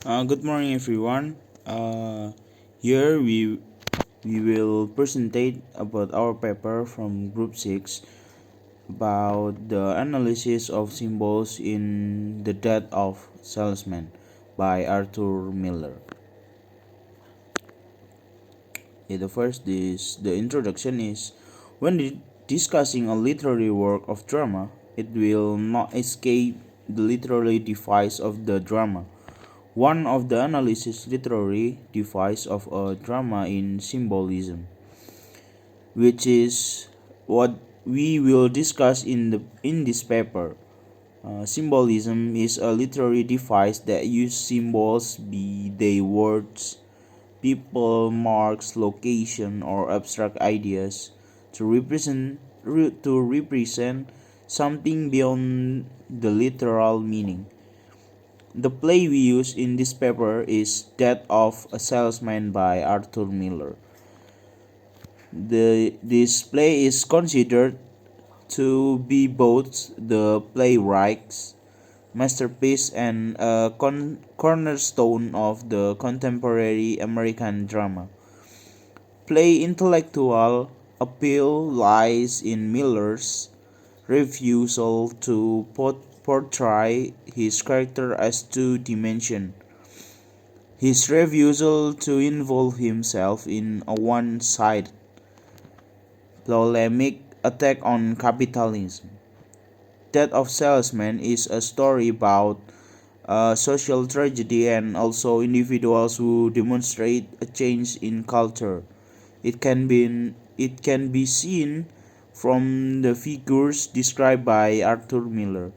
Good morning, everyone. Here we will presentate about our paper from Group 6 about the analysis of symbols in The Death of Salesman by Arthur Miller. The first is the introduction is when discussing a literary work of drama, it will not escape the literary device of the drama. One of the analysis literary device of a drama in symbolism, which is what we will discuss in this paper. Symbolism is a literary device that uses symbols, be they words, people, marks, location, or abstract ideas, to represent something beyond the literal meaning. The play we use in this paper is Death of a Salesman by Arthur Miller. This play is considered to be both the playwright's masterpiece and a cornerstone of the contemporary American drama. Play intellectual appeal lies in Miller's refusal to portray his character as two-dimensional. His refusal to involve himself in a one-sided, polemic attack on capitalism. Death of Salesman is a story about social tragedy and also individuals who demonstrate a change in culture. It can be seen from the figures described by Arthur Miller.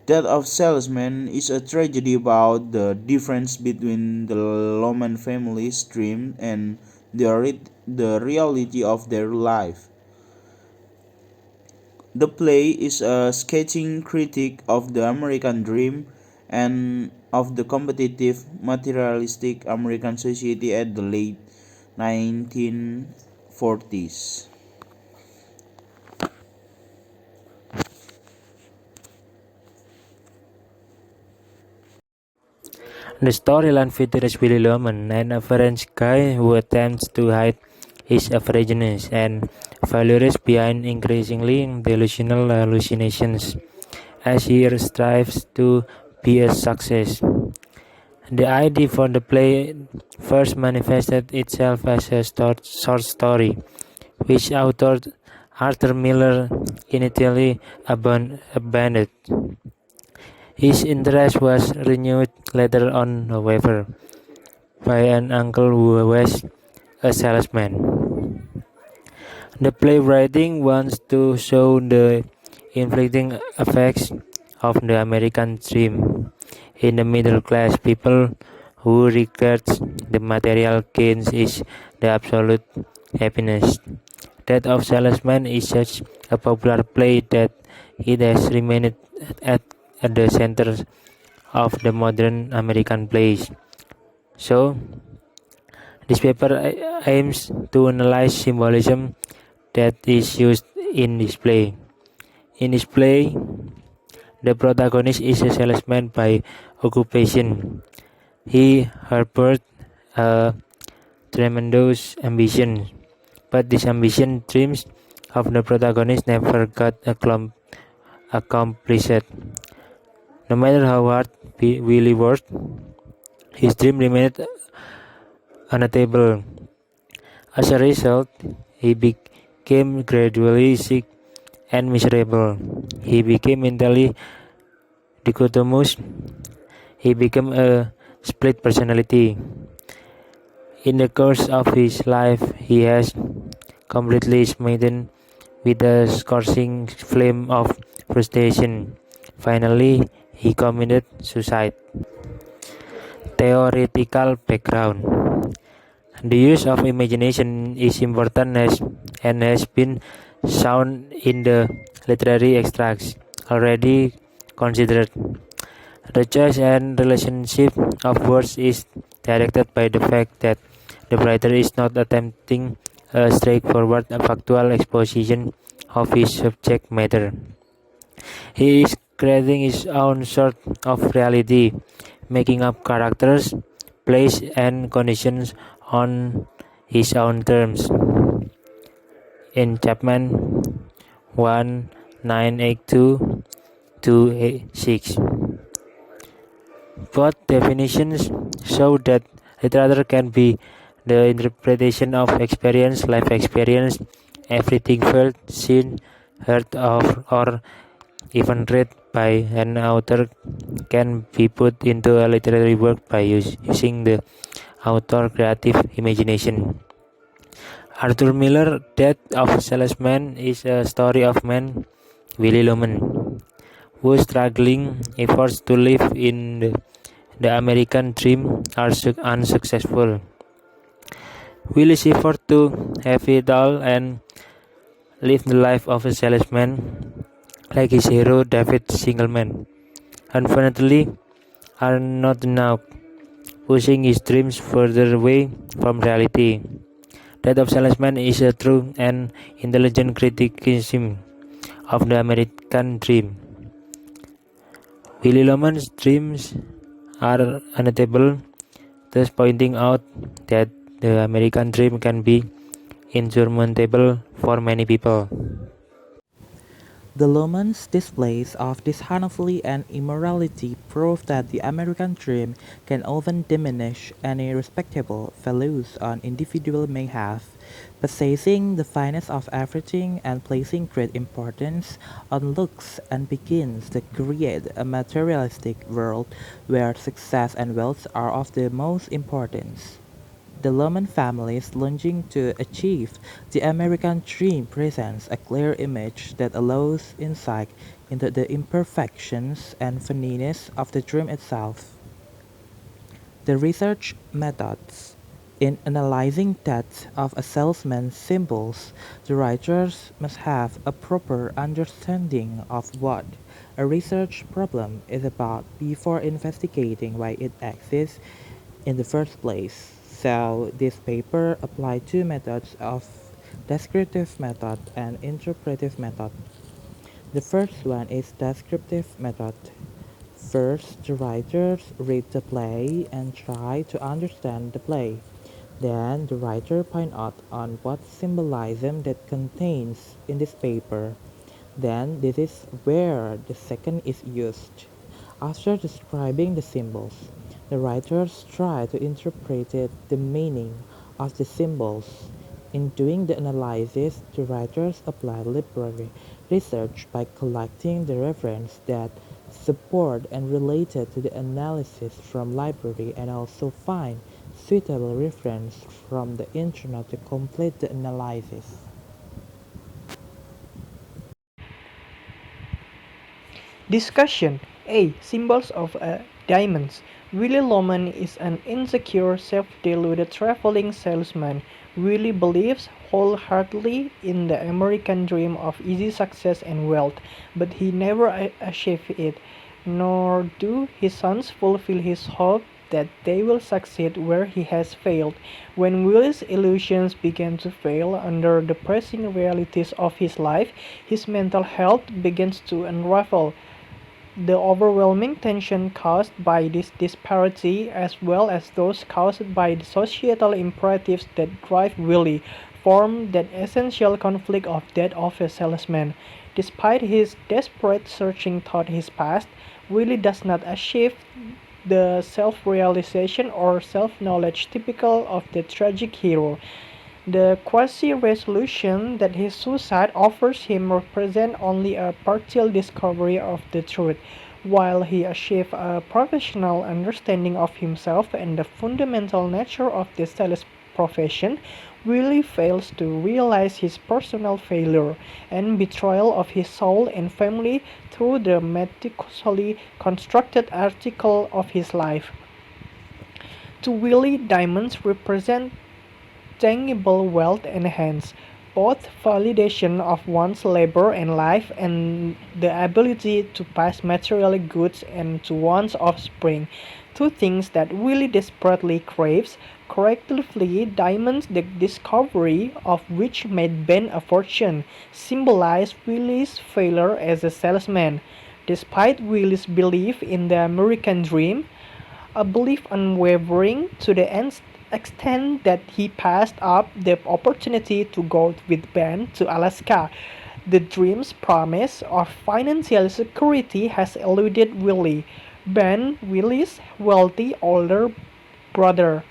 Death of Salesman is a tragedy about the difference between the Loman family's dream and the reality of their life. The play is a scathing critique of the American dream and of the competitive, materialistic American society at the late 1940s. The storyline features Willy Loman, an average guy who attempts to hide his averageness and failures behind increasingly delusional hallucinations as he strives to be a success. The idea for the play first manifested itself as a short story, which author Arthur Miller initially abandoned. His interest was renewed later on, however, by an uncle who was a salesman. The playwriting wants to show the inflicting effects of the American dream in the middle class people who regards the material gains is the absolute happiness. Death of Salesman is such a popular play that it has remained at, at the center of the modern American plays. So, this paper aims to analyze symbolism that is used in this play. In this play, the protagonist is a salesman by occupation. He harbored a tremendous ambition, but this ambition dreams of the protagonist never got accomplished. No matter how hard Willie worked, his dream remained unattainable. As a result, he became gradually sick and miserable. He became mentally dichotomous. He became a split personality. In the course of his life, he has completely smitten with a scorching flame of frustration. Finally, he committed suicide. Theoretical background. The use of imagination is important and has been shown in the literary extracts already considered. The choice and relationship of words is directed by the fact that the writer is not attempting a straightforward factual exposition of his subject matter. He is creating his own sort of reality making up characters, place, and conditions on his own terms. In Chapman 1982-286, both definitions show that literature can be the interpretation of experience, life experience, everything felt, seen, heard of, or even read by an author can be put into a literary work by using the author's creative imagination. Arthur Miller's Death of a Salesman is a story of man, Willy Loman, whose struggling efforts to live in the American dream are unsuccessful. Willy efforts to have it all and live the life of a salesman, like his hero David Singleman. Unfortunately, are not enough, pushing his dreams further away from reality. Death of Salesman is a true and intelligent criticism of the American dream. Willy Loman's dreams are unattainable, thus pointing out that the American dream can be insurmountable for many people. The Loman's displays of dishonesty and immorality prove that the American dream can often diminish any respectable values an individual may have, possessing the finest of everything and placing great importance on looks, and begins to create a materialistic world where success and wealth are of the most importance. The Loman families longing to achieve the American dream presents a clear image that allows insight into the imperfections and funniness of the dream itself. The research methods. In analyzing that of a salesman's symbols, the writers must have a proper understanding of what a research problem is about before investigating why it exists in the first place. So this paper applied two methods of descriptive method and interpretive method. The first one is descriptive method. First, the writers read the play and try to understand the play. Then the writer point out on what symbolism that contains in this paper. Then this is where the second is used. After describing the symbols, the writers try to interpret the meaning of the symbols. In doing the analysis, the writers apply literary research by collecting the references that support and related to the analysis from library and also find suitable reference from the internet to complete the analysis. Discussion A. Symbols of diamonds. Willy Loman is an insecure, self-deluded traveling salesman. Willy believes wholeheartedly in the American dream of easy success and wealth, but he never achieves it, nor do his sons fulfill his hope that they will succeed where he has failed. When Willy's illusions began to fail under the pressing realities of his life, his mental health begins to unravel. The overwhelming tension caused by this disparity, as well as those caused by the societal imperatives that drive Willy, form that essential conflict of that of a salesman. Despite his desperate searching through his past, Willy does not achieve the self-realization or self-knowledge typical of the tragic hero. The quasi-resolution that his suicide offers him represents only a partial discovery of the truth. While he achieves a professional understanding of himself and the fundamental nature of the sales profession, Willie fails to realize his personal failure and betrayal of his soul and family through the meticulously constructed article of his life. To Willie, diamonds represent tangible wealth and hence both validation of one's labor and life and the ability to pass material goods and to one's offspring, two things that Willie desperately craves. Collectively, diamonds, the discovery of which made Ben a fortune, symbolize Willie's failure as a salesman. Despite Willie's belief in the American dream, a belief unwavering to the extent that he passed up the opportunity to go with Ben to Alaska. The dream's promise of financial security has eluded Willie, Ben Willie's wealthy older brother.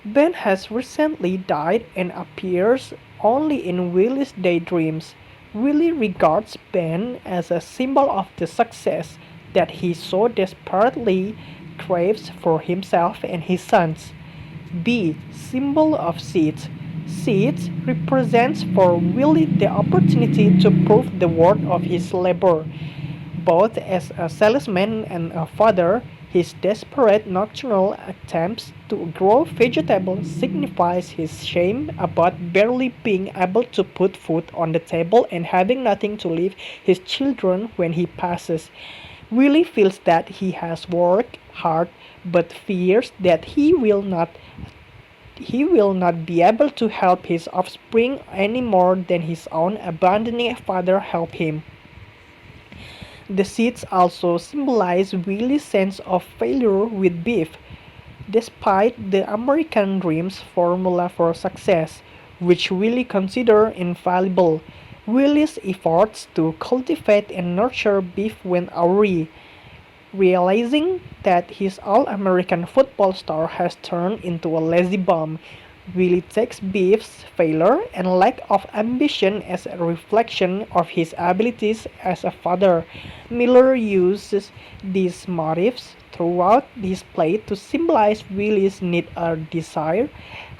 Ben has recently died and appears only in Willie's daydreams. Willie regards Ben as a symbol of the success that he so desperately craves for himself and his sons. B. Symbol of seeds. Seeds represents for Willie the opportunity to prove the worth of his labor. Both as a salesman and a father, his desperate nocturnal attempts to grow vegetables signifies his shame about barely being able to put food on the table and having nothing to leave his children when he passes. Willie feels that he has worked hard but fears that he will not be able to help his offspring any more than his own abandoning father helped him. The seeds also symbolize Willie's sense of failure with beef. Despite the American dream's formula for success, which Willie considered infallible, Willie's efforts to cultivate and nurture beef went awry. Realizing that his All-American football star has turned into a lazy bum, Willie takes Beef's failure and lack of ambition as a reflection of his abilities as a father. Miller uses these motifs throughout his play to symbolize Willie's need or desire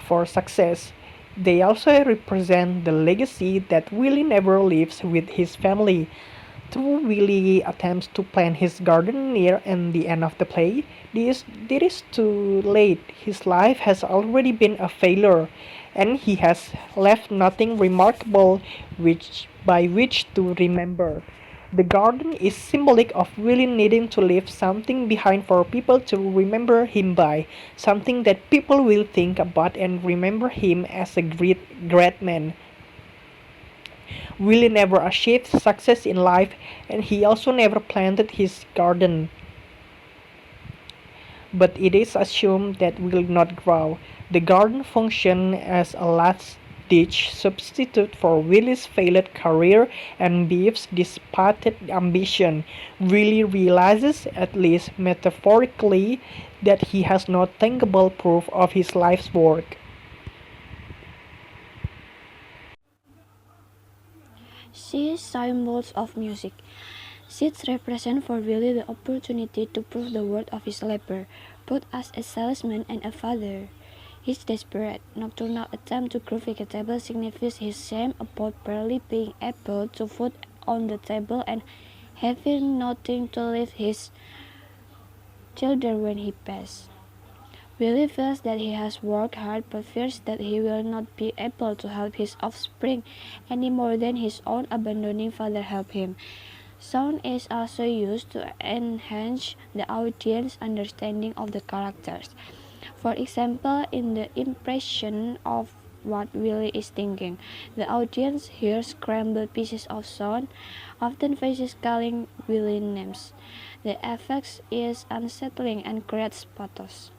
for success. They also represent the legacy that Willie never leaves with his family. Through Willie attempts to plant his garden near and the end of the play, this is too late. His life has already been a failure, and he has left nothing remarkable by which to remember. The garden is symbolic of Willie needing to leave something behind for people to remember him by, something that people will think about and remember him as a great man. Willie never achieved success in life, and he also never planted his garden, but it is assumed that will not grow. The garden functioned as a last-ditch substitute for Willie's failed career and Beef's dissipated ambition. Willie realizes, at least metaphorically, that he has no tangible proof of his life's work. C. Symbols of music. Seeds represent for Willie the opportunity to prove the worth of his labor, both as a salesman and a father. His desperate, nocturnal attempt to grow vegetables signifies his shame about barely being able to put on the table and having nothing to leave his children when he passes. Willie feels that he has worked hard but fears that he will not be able to help his offspring any more than his own abandoning father helped him. Sound is also used to enhance the audience's understanding of the characters. For example, in the impression of what Willie is thinking, the audience hears scrambled pieces of sound, often voices calling Willie names. The effect is unsettling and creates pathos.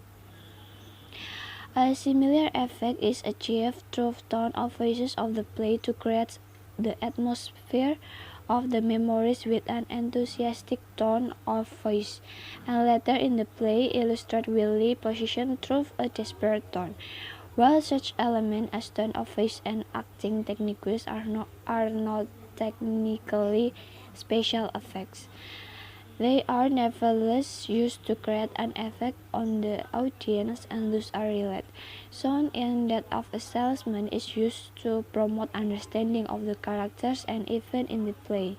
A similar effect is achieved through tone of voices of the play to create the atmosphere of the memories with an enthusiastic tone of voice, and later in the play illustrate Willie's position through a desperate tone. While such elements as tone of voice and acting techniques are not technically special effects, they are nevertheless used to create an effect on the audience and thus are related. Sound in that of a salesman is used to promote understanding of the characters and events in the play.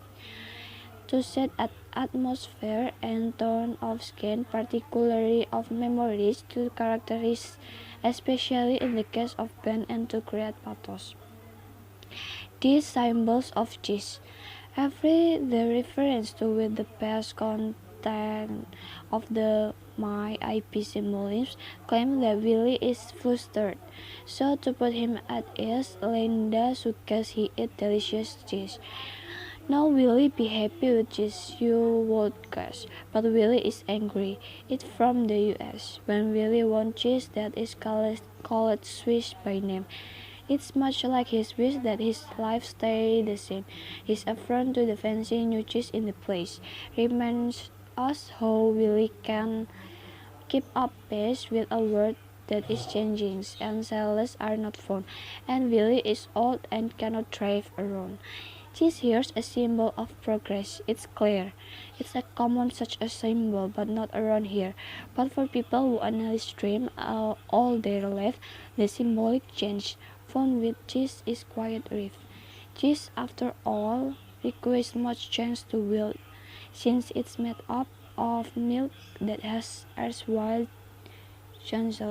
To set an atmosphere and tone of skin, particularly of memories to characters, especially in the case of Ben, and to create pathos. These symbols of cheese. The reference to with the past content of the my IP symbolism claim that Willie is flustered. So to put him at ease, Linda suggests he eat delicious cheese. Now Willie be happy with this you vodkas, but Willie is angry. It's from the US. When Willie wants cheese that is called Swiss by name. It's much like his wish that his life stay the same. His affront to the fancy new cheese in the place reminds us how Willie can keep up pace with a world that is changing, and sailors are not found, and Willie is old and cannot drive around. This here's a symbol of progress. It's clear. It's a common such a symbol, but not around here. But for people who analyze dream all their life, the symbolic change found with this is quite brief. This, after all, requires much chance to wield, since it's made up of milk that has erstwhile changed.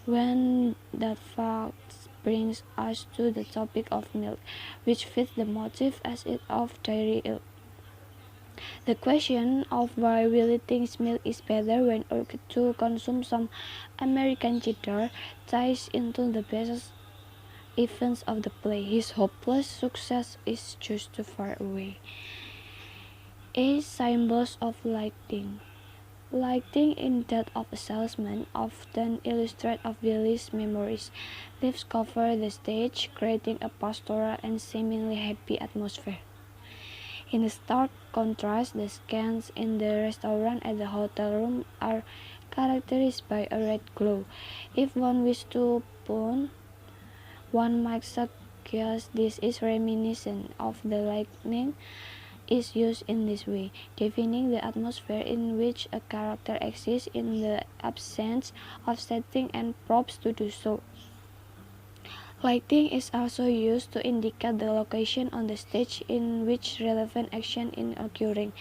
When that fact brings us to the topic of milk, which fits the motive as it of dairy milk. The question of why Willie thinks milk is better when urged to consume some American cheddar ties into the best events of the play. His hopeless success is just too far away. A symbols of lighting. Lighting in that of a salesman often illustrate of Willie's memories. Leaves cover the stage, creating a pastoral and seemingly happy atmosphere. In a stark contrast, the scenes in the restaurant and the hotel room are characterized by a red glow. If one wishes to pun, one might suggest this is reminiscent of the lightning is used in this way, defining the atmosphere in which a character exists in the absence of setting and props to do so. Lighting is also used to indicate the location on the stage in which relevant action is occurring.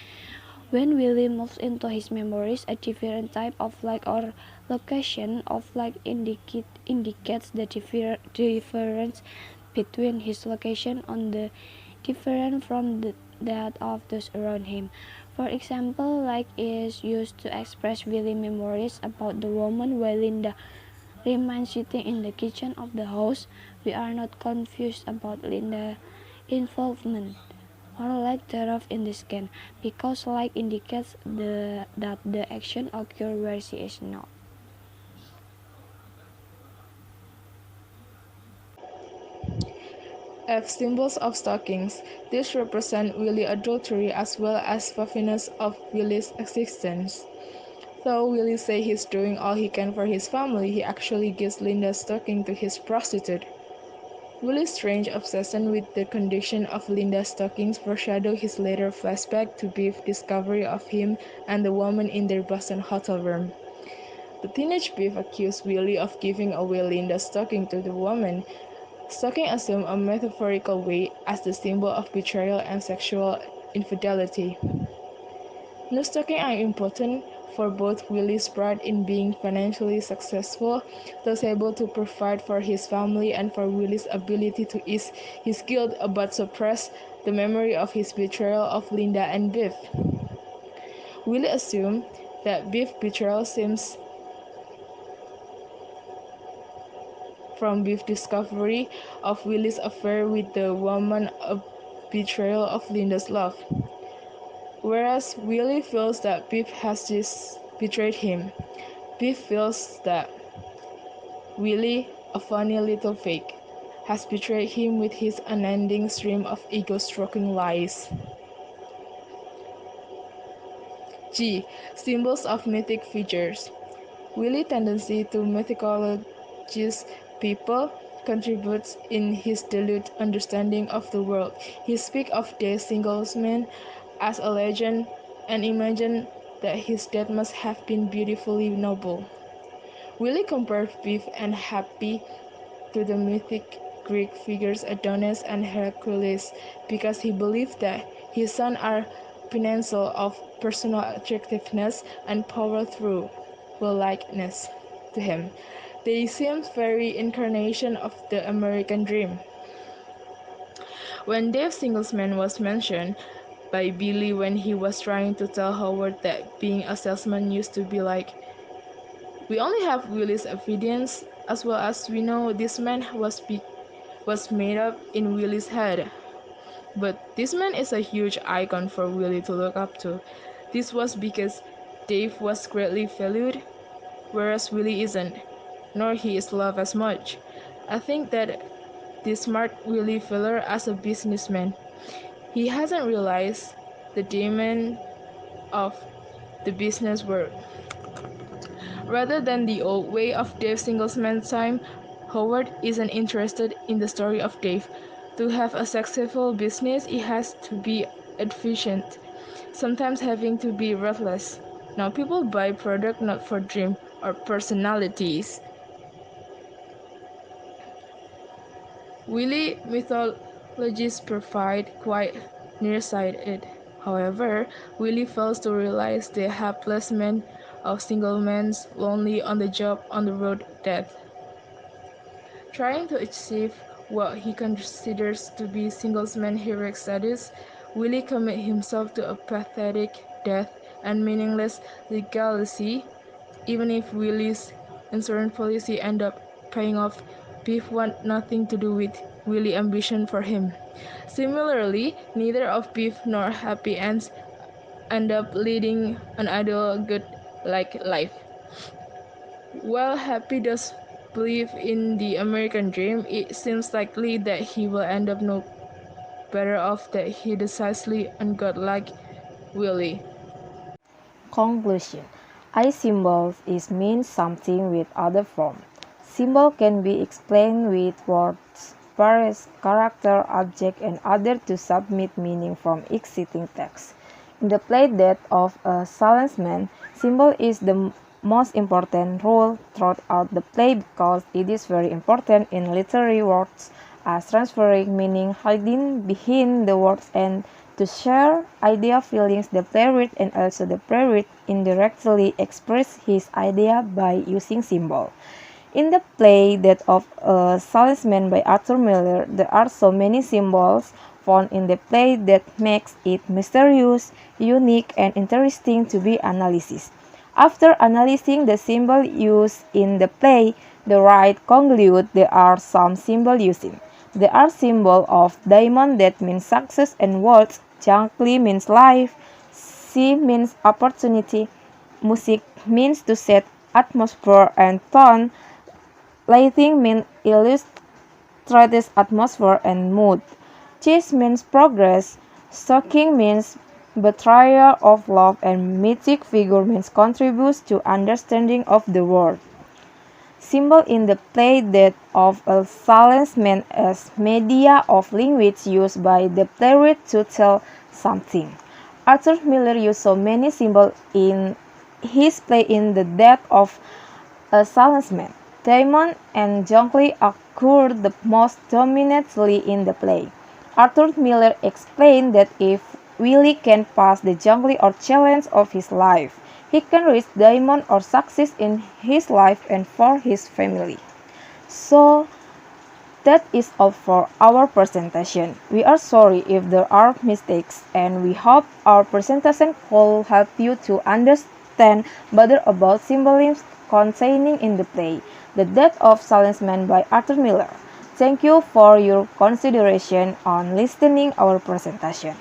When Willie moves into his memories, a different type of light or location of light indicates the difference between his location on the different from that of those around him. For example, light is used to express Willie's memories about the woman while Linda remains sitting in the kitchen of the house. We are not confused about Linda's involvement or lack thereof in this scene, because light indicates that the action occurs where she is not. F. Symbols of stockings. These represent Willie's adultery as well as fulfillment of Willie's existence. Though Willie says he's doing all he can for his family, he actually gives Linda's stocking to his prostitute. Willie's strange obsession with the condition of Linda's stockings foreshadow his later flashback to Beef's discovery of him and the woman in their Boston hotel room. The teenage Beef accused Willie of giving away Linda's stocking to the woman. Stocking assumed a metaphorical weight as the symbol of betrayal and sexual infidelity. No stocking are important for both Willie's pride in being financially successful, thus able to provide for his family, and for Willie's ability to ease his guilt but suppress the memory of his betrayal of Linda and Biff. Willie assumed that Biff's betrayal stems from Biff's discovery of Willie's affair with the woman, a betrayal of Linda's love. Whereas Willie feels that Biff has just betrayed him. Biff feels that Willie, a funny little fake, has betrayed him with his unending stream of ego-stroking lies. G. Symbols of mythic figures. Willie's tendency to mythologize people contributes in his diluted understanding of the world. He speaks of the Salesman as a legend and imagines that his death must have been beautifully noble. Willie compares Beef and Happy to the mythic Greek figures Adonis and Hercules because he believed that his sons are pinnacle of personal attractiveness and power through will-likeness to him. They seem very incarnation of the American dream. When Dave Salesman was mentioned by Billy when he was trying to tell Howard that being a salesman used to be like, we only have Willie's evidence as well as we know this man was made up in Willie's head. But this man is a huge icon for Willie to look up to. This was because Dave was greatly valued, whereas Willie isn't, nor he is loved as much. I think that this marked Willie Filler as a businessman. He hasn't realized the demon of the business world. Rather than the old way of Dave Singlesman's time, Howard isn't interested in the story of Dave. To have a successful business, it has to be efficient, sometimes having to be ruthless. Now people buy product not for dream or personalities. Willie mythologies provide quite nearsighted. However, Willie fails to realize the helpless man of single man's lonely on the job on the road death. Trying to achieve what he considers to be singlesman heroic status, Willie commits himself to a pathetic death and meaningless legacy. Even if Willie's insurance policy end up paying off, Beef want nothing to do with Willie's ambition for him. Similarly, neither of Beef nor Happy Ends end up leading an ideal good-like life. While Happy does believe in the American dream, it seems likely that he will end up no better off than he decisively ungodlike Willie. Conclusion. I symbols is means something with other form. Symbol can be explained with words, phrase, character, object, and other to submit meaning from existing text. In the play Death of a Salesman, symbol is the most important role throughout the play because it is very important in literary works as transferring meaning hiding behind the words and to share idea feelings the playwright and also the playwright indirectly express his idea by using symbol. In the play Death of a Salesman by Arthur Miller, there are so many symbols found in the play that makes it mysterious, unique, and interesting to be analyzed. After analyzing the symbol used in the play, the writer concludes there are some symbol using. There are symbols of diamond that means success and words, jungly means life, sea means opportunity, music means to set atmosphere and tone, lighting means illustrates atmosphere and mood, chase means progress, stalking means betrayal of love, and mythic figure means contributes to understanding of the world. Symbol in the play Death of a Salesman as media of language used by the playwright to tell something. Arthur Miller used so many symbols in his play in the Death of a Salesman. Diamond and jongleur occur the most dominantly in the play. Arthur Miller explained that if Willie can pass the jongleur or challenge of his life, he can reach diamond or success in his life and for his family. So that is all for our presentation. We are sorry if there are mistakes and we hope our presentation will help you to understand better about symbolism containing in the play The Death of Salesman by Arthur Miller. Thank you for your consideration on listening our presentation.